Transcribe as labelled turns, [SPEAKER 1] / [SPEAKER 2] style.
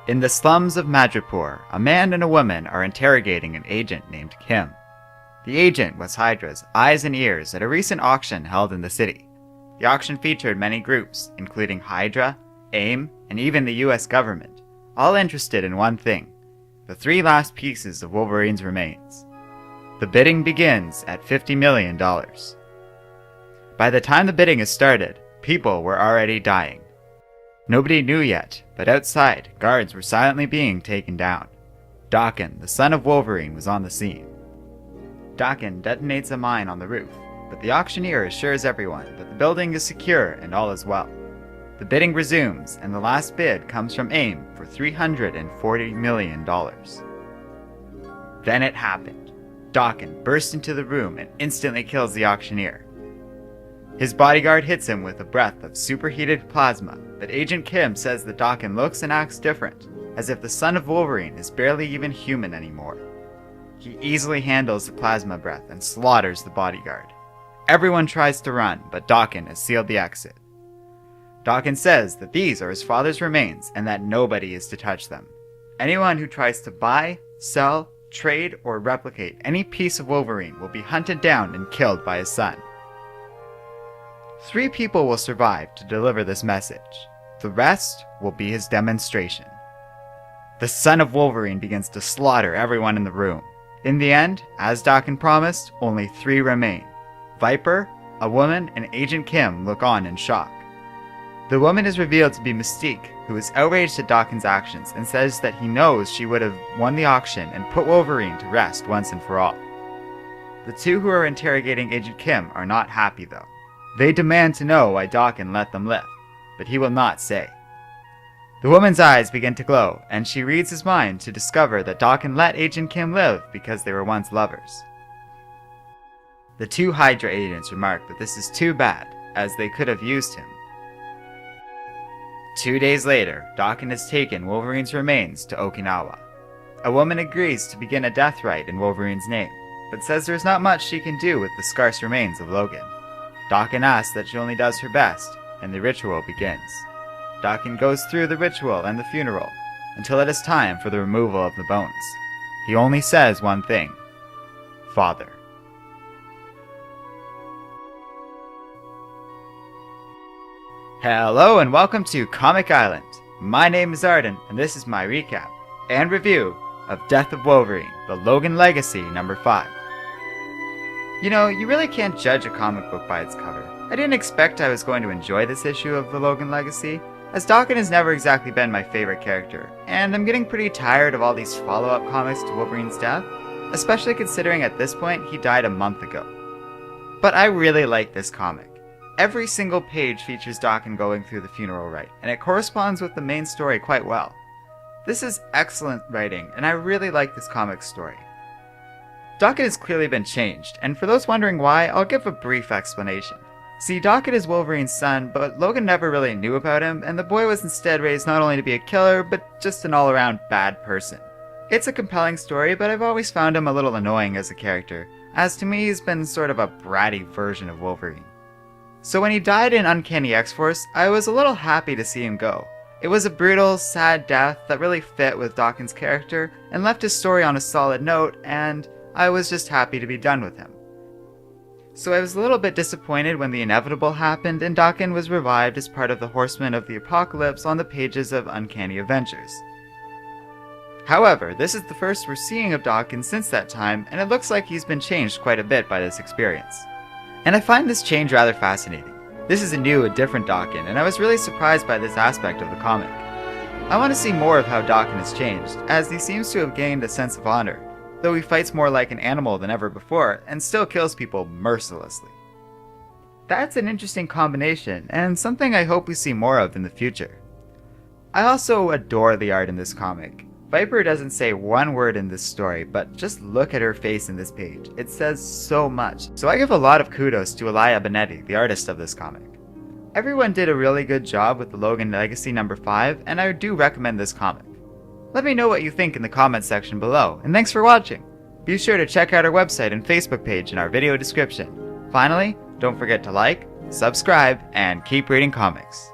[SPEAKER 1] In the slums of Madripoor, a man and a woman are interrogating an agent named Kim. The agent was Hydra's eyes and ears at a recent auction held in the city. The auction featured many groups, including Hydra, AIM, and even the US government, all interested in one thing: the 3 last pieces of Wolverine's remains. The bidding begins at $50 million. By the time the bidding is started, people were already dying. Nobody knew yet, but outside, guards were silently being taken down. Daken, the son of Wolverine, was on the scene. Daken detonates a mine on the roof, but the auctioneer assures everyone that the building is secure and all is well. The bidding resumes, and the last bid comes from AIM for $340 million. Then it happened. Daken bursts into the room and instantly kills the auctioneer. His bodyguard hits him with a breath of superheated plasma, but Agent Kim says that Daken looks and acts different, as if the son of Wolverine is barely even human anymore. He easily handles the plasma breath and slaughters the bodyguard. Everyone tries to run, but Daken has sealed the exit. Daken says that these are his father's remains and that nobody is to touch them. Anyone who tries to buy, sell, trade, or replicate any piece of Wolverine will be hunted down and killed by his son. 3 people will survive to deliver this message. The rest will be his demonstration. The son of Wolverine begins to slaughter everyone in the room. In the end, as Daken promised, only 3 remain. Viper, a woman, and Agent Kim look on in shock. The woman is revealed to be Mystique, who is outraged at Daken's actions and says that he knows she would have won the auction and put Wolverine to rest once and for all. The 2 who are interrogating Agent Kim are not happy though. They demand to know why Daken let them live, but he will not say. The woman's eyes begin to glow, and she reads his mind to discover that Daken let Agent Kim live because they were once lovers. The 2 Hydra agents remark that this is too bad, as they could have used him. 2 days later, Daken has taken Wolverine's remains to Okinawa. A woman agrees to begin a death rite in Wolverine's name, but says there's not much she can do with the scarce remains of Logan. Daken asks that she only does her best, and the ritual begins. Daken goes through the ritual and the funeral, until it is time for the removal of the bones. He only says one thing: Father. Hello and welcome to Comic Island. My name is Arden, and this is my recap and review of Death of Wolverine, the Logan Legacy number 5. You know, you really can't judge a comic book by its cover. I didn't expect I was going to enjoy this issue of the Logan Legacy, as Daken has never exactly been my favorite character, and I'm getting pretty tired of all these follow-up comics to Wolverine's death, especially considering at this point he died a month ago. But I really like this comic. Every single page features Daken going through the funeral rite, and it corresponds with the main story quite well. This is excellent writing, and I really like this comic's story. Daken has clearly been changed, and for those wondering why, I'll give a brief explanation. See, Daken is Wolverine's son, but Logan never really knew about him, and the boy was instead raised not only to be a killer, but just an all-around bad person. It's a compelling story, but I've always found him a little annoying as a character, as to me he's been sort of a bratty version of Wolverine. So when he died in Uncanny X-Force, I was a little happy to see him go. It was a brutal, sad death that really fit with Daken's character, and left his story on a solid note, and I was just happy to be done with him. So I was a little bit disappointed when the inevitable happened and Daken was revived as part of the Horsemen of the Apocalypse on the pages of Uncanny Avengers. However, this is the first we're seeing of Daken since that time, and it looks like he's been changed quite a bit by this experience. And I find this change rather fascinating. This is a new and different Daken, and I was really surprised by this aspect of the comic. I want to see more of how Daken has changed, as he seems to have gained a sense of honor, though he fights more like an animal than ever before, and still kills people mercilessly. That's an interesting combination, and something I hope we see more of in the future. I also adore the art in this comic. Viper doesn't say one word in this story, but just look at her face in this page. It says so much. So I give a lot of kudos to Elia Benetti, the artist of this comic. Everyone did a really good job with the Logan Legacy number 5, and I do recommend this comic. Let me know what you think in the comments section below, and thanks for watching! Be sure to check out our website and Facebook page in our video description. Finally, don't forget to like, subscribe, and keep reading comics.